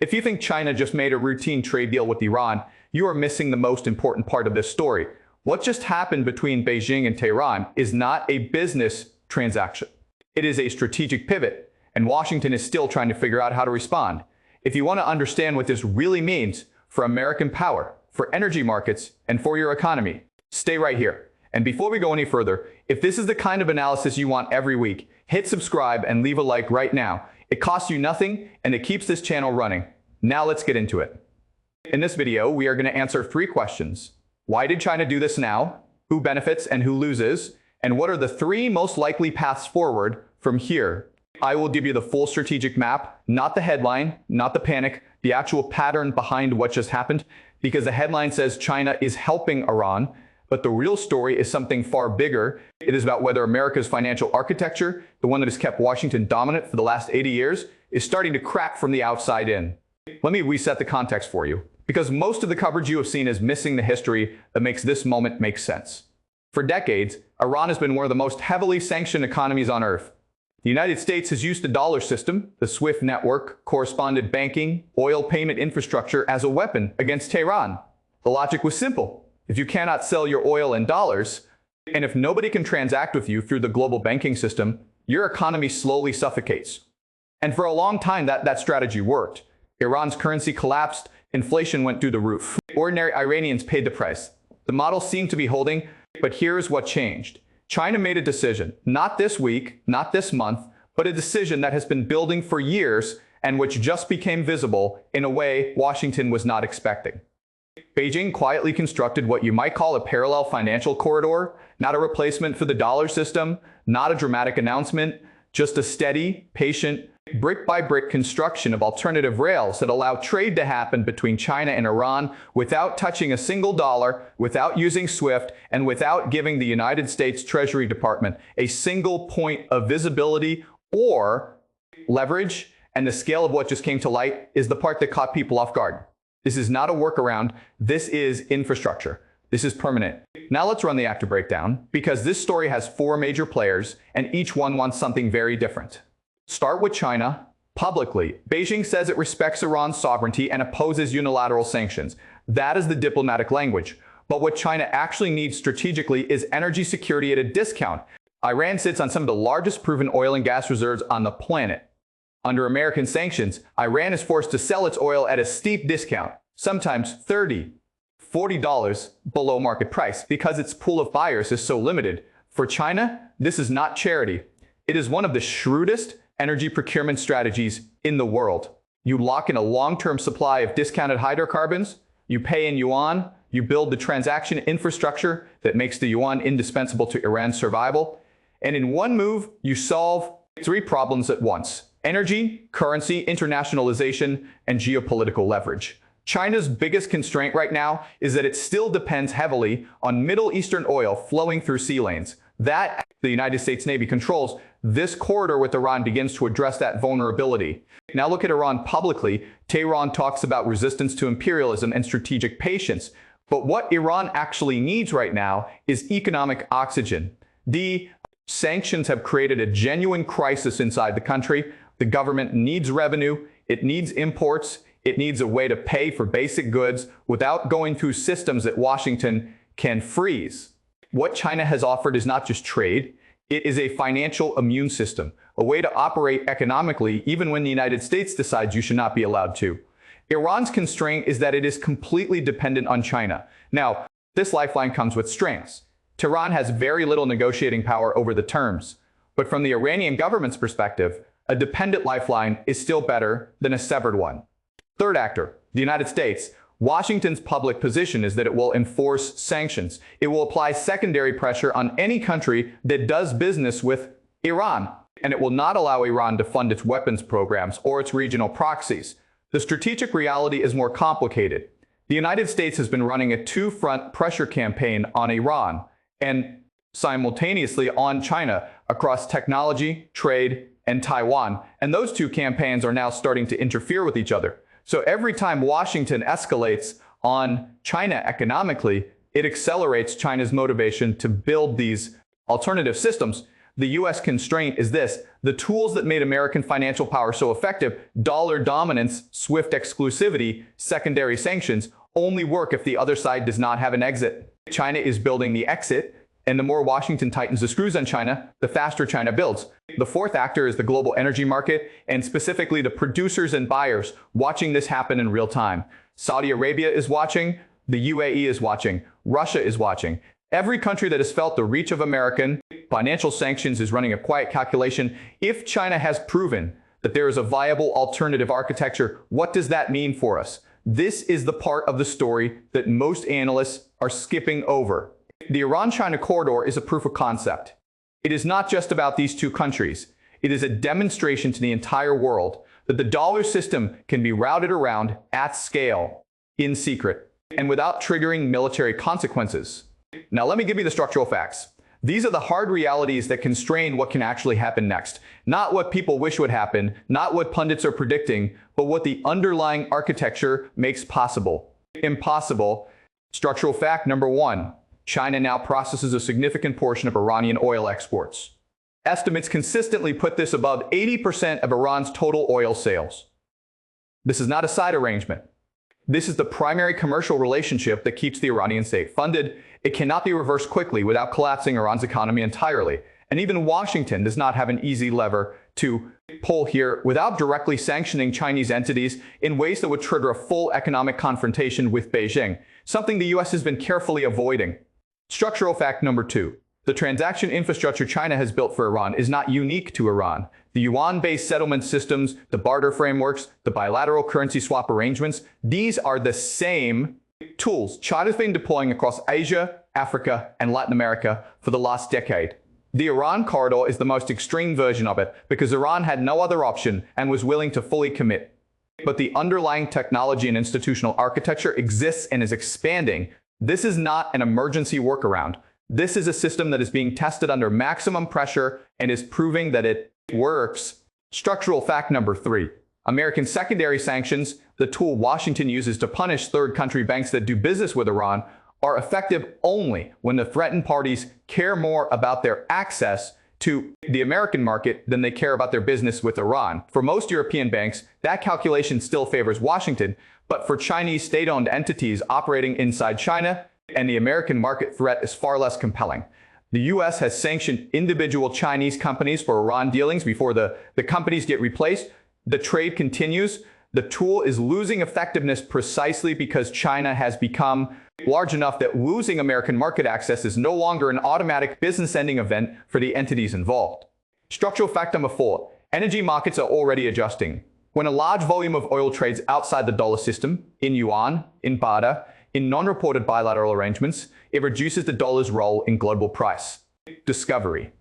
If you think China just made a routine trade deal with Iran, you are missing the most important part of this story. What just happened between Beijing and Tehran is not a business transaction. It is a strategic pivot, and Washington is still trying to figure out how to respond. If you want to understand what this really means for American power, for energy markets, and for your economy, stay right here. And before we go any further, if this is the kind of analysis you want every week, hit subscribe and leave a like right now. It costs you nothing, and it keeps this channel running. Now let's get into it. In this video, we are going to answer 3 questions. Why did China do this now? Who benefits and who loses? And what are the 3 most likely paths forward from here? I will give you the full strategic map, not the headline, not the panic, the actual pattern behind what just happened, because the headline says China is helping Iran, but the real story is something far bigger. It is about whether America's financial architecture, the one that has kept Washington dominant for the last 80 years, is starting to crack from the outside in. Let me reset the context for you, because most of the coverage you have seen is missing the history that makes this moment make sense. For decades, Iran has been one of the most heavily sanctioned economies on earth. The United States has used the dollar system, the SWIFT network, correspondent banking, oil payment infrastructure as a weapon against Tehran. The logic was simple. If you cannot sell your oil in dollars, and if nobody can transact with you through the global banking system, your economy slowly suffocates. And for a long time, that strategy worked. Iran's currency collapsed, inflation went through the roof. Ordinary Iranians paid the price. The model seemed to be holding, but here's what changed. China made a decision, not this week, not this month, but a decision that has been building for years and which just became visible in a way Washington was not expecting. Beijing quietly constructed what you might call a parallel financial corridor, not a replacement for the dollar system, not a dramatic announcement, just a steady, patient, brick-by-brick construction of alternative rails that allow trade to happen between China and Iran without touching a single dollar, without using SWIFT, and without giving the United States Treasury Department a single point of visibility or leverage. And the scale of what just came to light is the part that caught people off guard. This is not a workaround. This is infrastructure. This is permanent. Now let's run the actor breakdown, because this story has 4 major players, and each one wants something very different. Start with China. Publicly, Beijing says it respects Iran's sovereignty and opposes unilateral sanctions. That is the diplomatic language. But what China actually needs strategically is energy security at a discount. Iran sits on some of the largest proven oil and gas reserves on the planet. Under American sanctions, Iran is forced to sell its oil at a steep discount, sometimes $30, $40 below market price, because its pool of buyers is so limited. For China, this is not charity. It is one of the shrewdest energy procurement strategies in the world. You lock in a long-term supply of discounted hydrocarbons, you pay in yuan, you build the transaction infrastructure that makes the yuan indispensable to Iran's survival, and in one move, you solve 3 problems at once: energy, currency, internationalization, and geopolitical leverage. China's biggest constraint right now is that it still depends heavily on Middle Eastern oil flowing through sea lanes. That the United States Navy controls. This corridor with Iran begins to address that vulnerability. Now look at Iran publicly. Tehran talks about resistance to imperialism and strategic patience. But what Iran actually needs right now is economic oxygen. The sanctions have created a genuine crisis inside the country. The government needs revenue, it needs imports, it needs a way to pay for basic goods without going through systems that Washington can freeze. What China has offered is not just trade, it is a financial immune system, a way to operate economically even when the United States decides you should not be allowed to. Iran's constraint is that it is completely dependent on China. Now, this lifeline comes with strings. Tehran has very little negotiating power over the terms, but from the Iranian government's perspective, a dependent lifeline is still better than a severed one. Third actor, the United States. Washington's public position is that it will enforce sanctions. It will apply secondary pressure on any country that does business with Iran, and it will not allow Iran to fund its weapons programs or its regional proxies. The strategic reality is more complicated. The United States has been running a 2-front pressure campaign on Iran and simultaneously on China across technology, trade, and Taiwan, and those 2 campaigns are now starting to interfere with each other. So every time Washington escalates on China economically, it accelerates China's motivation to build these alternative systems. The U.S. constraint is this: the tools that made American financial power so effective, dollar dominance, swift exclusivity, secondary sanctions, only work if the other side does not have an exit. China is building the exit, and the more Washington tightens the screws on China, the faster China builds. The fourth actor is the global energy market, and specifically the producers and buyers watching this happen in real time. Saudi Arabia is watching, the UAE is watching, Russia is watching. Every country that has felt the reach of American financial sanctions is running a quiet calculation. If China has proven that there is a viable alternative architecture, what does that mean for us? This is the part of the story that most analysts are skipping over. The Iran-China corridor is a proof of concept. It is not just about these two countries. It is a demonstration to the entire world that the dollar system can be routed around at scale, in secret, and without triggering military consequences. Now let me give you the structural facts. These are the hard realities that constrain what can actually happen next. Not what people wish would happen, not what pundits are predicting, but what the underlying architecture makes possible. Impossible. Structural fact number 1. China now processes a significant portion of Iranian oil exports. Estimates consistently put this above 80% of Iran's total oil sales. This is not a side arrangement. This is the primary commercial relationship that keeps the Iranian state funded. It cannot be reversed quickly without collapsing Iran's economy entirely. And even Washington does not have an easy lever to pull here without directly sanctioning Chinese entities in ways that would trigger a full economic confrontation with Beijing, something the U.S. has been carefully avoiding. Structural fact number 2. The transaction infrastructure China has built for Iran is not unique to Iran. The yuan-based settlement systems, the barter frameworks, the bilateral currency swap arrangements, these are the same tools China's been deploying across Asia, Africa, and Latin America for the last decade. The Iran corridor is the most extreme version of it because Iran had no other option and was willing to fully commit. But the underlying technology and institutional architecture exists and is expanding. This is not an emergency workaround. This is a system that is being tested under maximum pressure and is proving that it works. Structural fact number 3. American secondary sanctions, the tool Washington uses to punish third country banks that do business with Iran, are effective only when the threatened parties care more about their access to the American market than they care about their business with Iran. For most European banks, that calculation still favors Washington, but for Chinese state-owned entities operating inside China, and the American market threat is far less compelling. The U.S. has sanctioned individual Chinese companies for Iran dealings before the companies get replaced. The trade continues. The tool is losing effectiveness precisely because China has become large enough that losing American market access is no longer an automatic business-ending event for the entities involved. Structural fact number 4. Energy markets are already adjusting. When a large volume of oil trades outside the dollar system, in yuan, in baht, in non-reported bilateral arrangements, it reduces the dollar's role in global price discovery.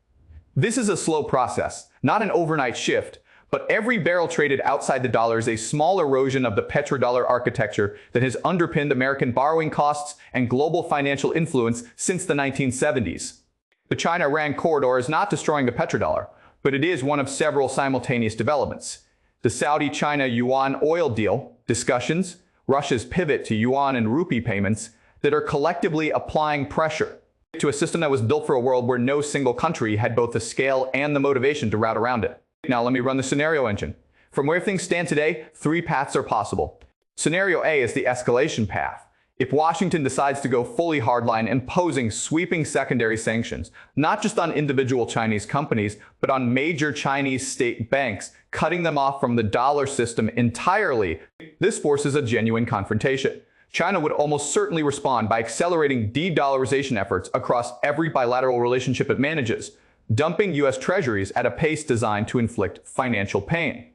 This is a slow process, not an overnight shift, but every barrel traded outside the dollar is a small erosion of the petrodollar architecture that has underpinned American borrowing costs and global financial influence since the 1970s. The China-Iran corridor is not destroying the petrodollar, but it is one of several simultaneous developments. The Saudi-China yuan oil deal discussions, Russia's pivot to yuan and rupee payments that are collectively applying pressure to a system that was built for a world where no single country had both the scale and the motivation to route around it. Now let me run the scenario engine. From where things stand today, 3 paths are possible. Scenario A is the escalation path. If Washington decides to go fully hardline, imposing sweeping secondary sanctions, not just on individual Chinese companies, but on major Chinese state banks, cutting them off from the dollar system entirely, this forces a genuine confrontation. China would almost certainly respond by accelerating de-dollarization efforts across every bilateral relationship it manages, dumping U.S. treasuries at a pace designed to inflict financial pain,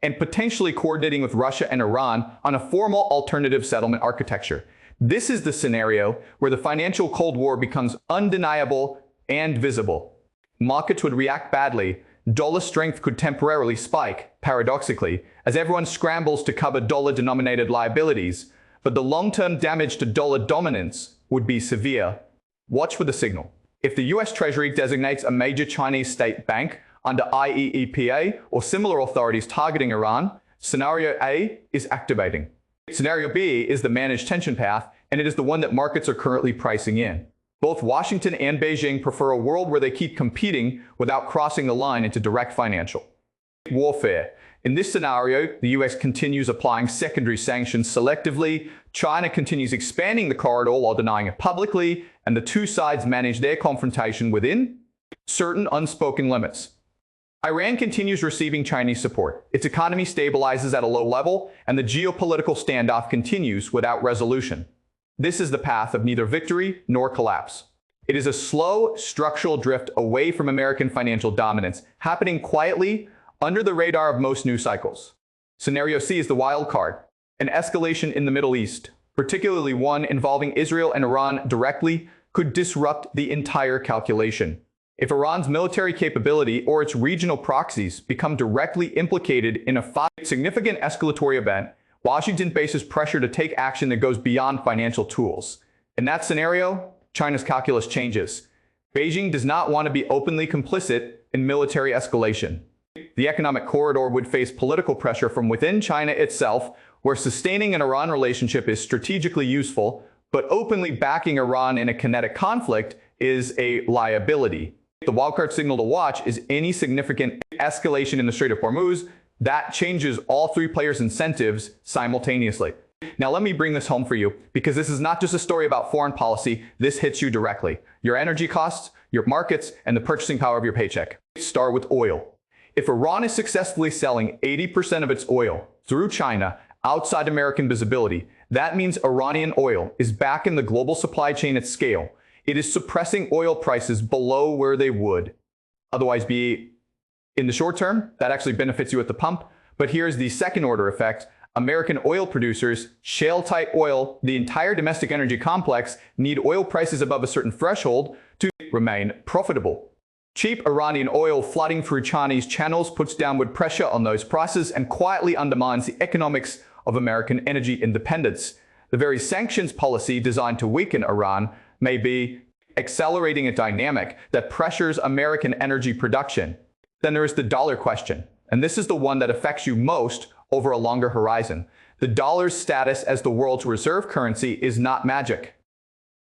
and potentially coordinating with Russia and Iran on a formal alternative settlement architecture. This is the scenario where the financial Cold War becomes undeniable and visible. Markets would react badly. Dollar strength could temporarily spike, paradoxically, as everyone scrambles to cover dollar-denominated liabilities, but the long-term damage to dollar dominance would be severe. Watch for the signal. If the U.S. Treasury designates a major Chinese state bank under IEEPA or similar authorities targeting Iran, Scenario A is activating. Scenario B is the managed tension path, and it is the one that markets are currently pricing in. Both Washington and Beijing prefer a world where they keep competing without crossing the line into direct financial warfare. In this scenario, the U.S. continues applying secondary sanctions selectively, China continues expanding the corridor while denying it publicly, and the two sides manage their confrontation within certain unspoken limits. Iran continues receiving Chinese support. Its economy stabilizes at a low level, and the geopolitical standoff continues without resolution. This is the path of neither victory nor collapse. It is a slow, structural drift away from American financial dominance, happening quietly under the radar of most news cycles. Scenario C is the wild card. An escalation in the Middle East, particularly one involving Israel and Iran directly, could disrupt the entire calculation. If Iran's military capability or its regional proxies become directly implicated in a significant escalatory event, Washington faces pressure to take action that goes beyond financial tools. In that scenario, China's calculus changes. Beijing does not want to be openly complicit in military escalation. The economic corridor would face political pressure from within China itself, where sustaining an Iran relationship is strategically useful, but openly backing Iran in a kinetic conflict is a liability. The wildcard signal to watch is any significant escalation in the Strait of Hormuz that changes all three players' incentives simultaneously. Now let me bring this home for you, because this is not just a story about foreign policy, this hits you directly. Your energy costs, your markets, and the purchasing power of your paycheck. Start with oil. If Iran is successfully selling 80% of its oil through China outside American visibility, that means Iranian oil is back in the global supply chain at scale. It is suppressing oil prices below where they would otherwise be. In the short term, that actually benefits you at the pump. But here's the second order effect. American oil producers, shale-tight oil, the entire domestic energy complex need oil prices above a certain threshold to remain profitable. Cheap Iranian oil flooding through Chinese channels puts downward pressure on those prices and quietly undermines the economics of American energy independence. The very sanctions policy designed to weaken Iran may be accelerating a dynamic that pressures American energy production. Then there is the dollar question, and this is the one that affects you most over a longer horizon. The dollar's status as the world's reserve currency is not magic.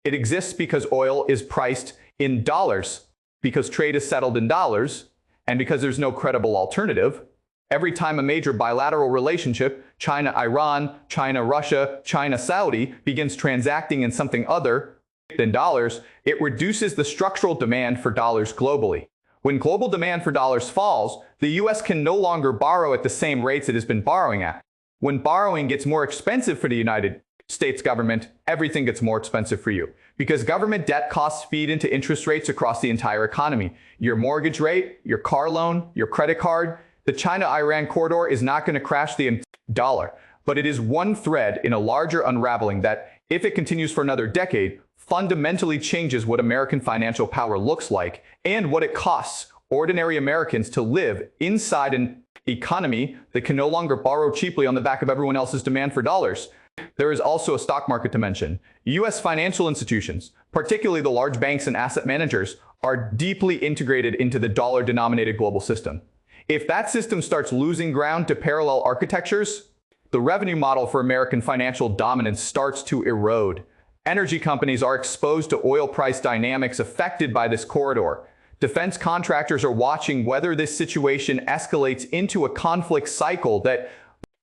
It exists because oil is priced in dollars, because trade is settled in dollars, and because there's no credible alternative. Every time a major bilateral relationship, China-Iran, China-Russia, China-Saudi, begins transacting in something other than dollars, it reduces the structural demand for dollars globally. When global demand for dollars falls, the U.S. can no longer borrow at the same rates it has been borrowing at. When borrowing gets more expensive for the United States government, everything gets more expensive for you. Because government debt costs feed into interest rates across the entire economy. Your mortgage rate, your car loan, your credit card. The China-Iran corridor is not going to crash the dollar, but it is one thread in a larger unraveling that, if it continues for another decade, fundamentally changes what American financial power looks like and what it costs ordinary Americans to live inside an economy that can no longer borrow cheaply on the back of everyone else's demand for dollars. There is also a stock market to mention. U.S. financial institutions, particularly the large banks and asset managers, are deeply integrated into the dollar-denominated global system. If that system starts losing ground to parallel architectures, the revenue model for American financial dominance starts to erode. Energy companies are exposed to oil price dynamics affected by this corridor. Defense contractors are watching whether this situation escalates into a conflict cycle that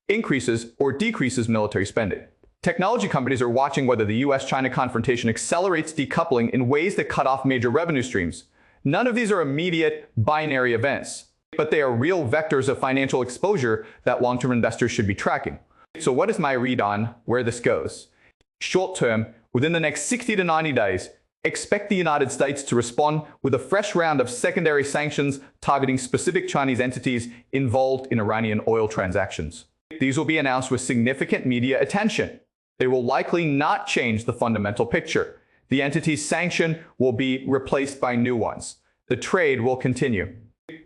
increases or decreases military spending. Technology companies are watching whether the U.S. China confrontation accelerates decoupling in ways that cut off major revenue streams. None of these are immediate binary events, but they are real vectors of financial exposure that long-term investors should be tracking. So what is my read on where this goes? Short term, within the next 60 to 90 days, expect the United States to respond with a fresh round of secondary sanctions targeting specific Chinese entities involved in Iranian oil transactions. These will be announced with significant media attention. They will likely not change the fundamental picture. The entities sanctioned will be replaced by new ones. The trade will continue.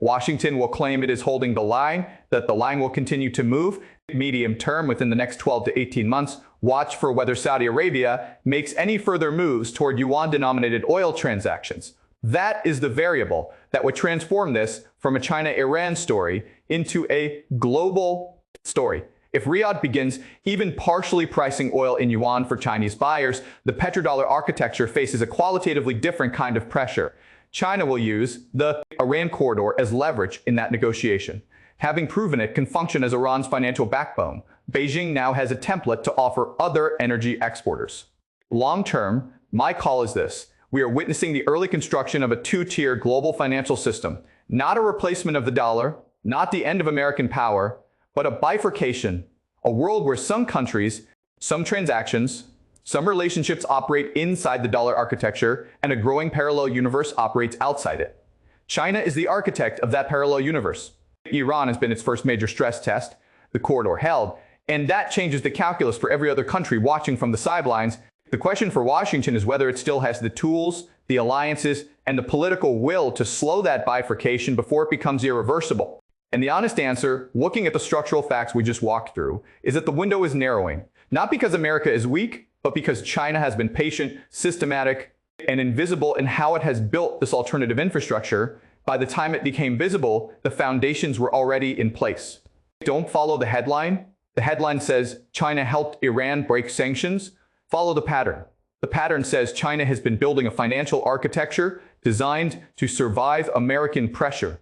Washington will claim it is holding the line, that the line will continue to move. Medium term, within the next 12 to 18 months, watch for whether Saudi Arabia makes any further moves toward yuan-denominated oil transactions. That is the variable that would transform this from a China-Iran story into a global story. If Riyadh begins even partially pricing oil in yuan for Chinese buyers, the petrodollar architecture faces a qualitatively different kind of pressure. China will use the Iran corridor as leverage in that negotiation. Having proven it can function as Iran's financial backbone, Beijing now has a template to offer other energy exporters. Long term, my call is this. We are witnessing the early construction of a two-tier global financial system, not a replacement of the dollar, not the end of American power, but a bifurcation, a world where some countries, some transactions, some relationships operate inside the dollar architecture and a growing parallel universe operates outside it. China is the architect of that parallel universe. Iran has been its first major stress test, the corridor held, and that changes the calculus for every other country watching from the sidelines. The question for Washington is whether it still has the tools, the alliances, and the political will to slow that bifurcation before it becomes irreversible. And the honest answer, looking at the structural facts we just walked through, is that the window is narrowing, not because America is weak, but because China has been patient, systematic, and invisible in how it has built this alternative infrastructure. By the time it became visible, the foundations were already in place. Don't follow the headline. The headline says China helped Iran break sanctions. Follow the pattern. The pattern says China has been building a financial architecture designed to survive American pressure.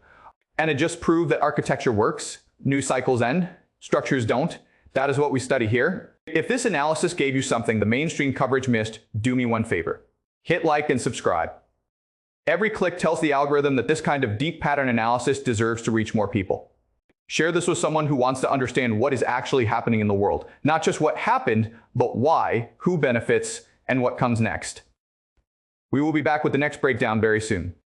And it just proved that architecture works. New cycles end, structures don't. That is what we study here. If this analysis gave you something the mainstream coverage missed, do me one favor. Hit like and subscribe. Every click tells the algorithm that this kind of deep pattern analysis deserves to reach more people. Share this with someone who wants to understand what is actually happening in the world. Not just what happened, but why, who benefits, and what comes next. We will be back with the next breakdown very soon.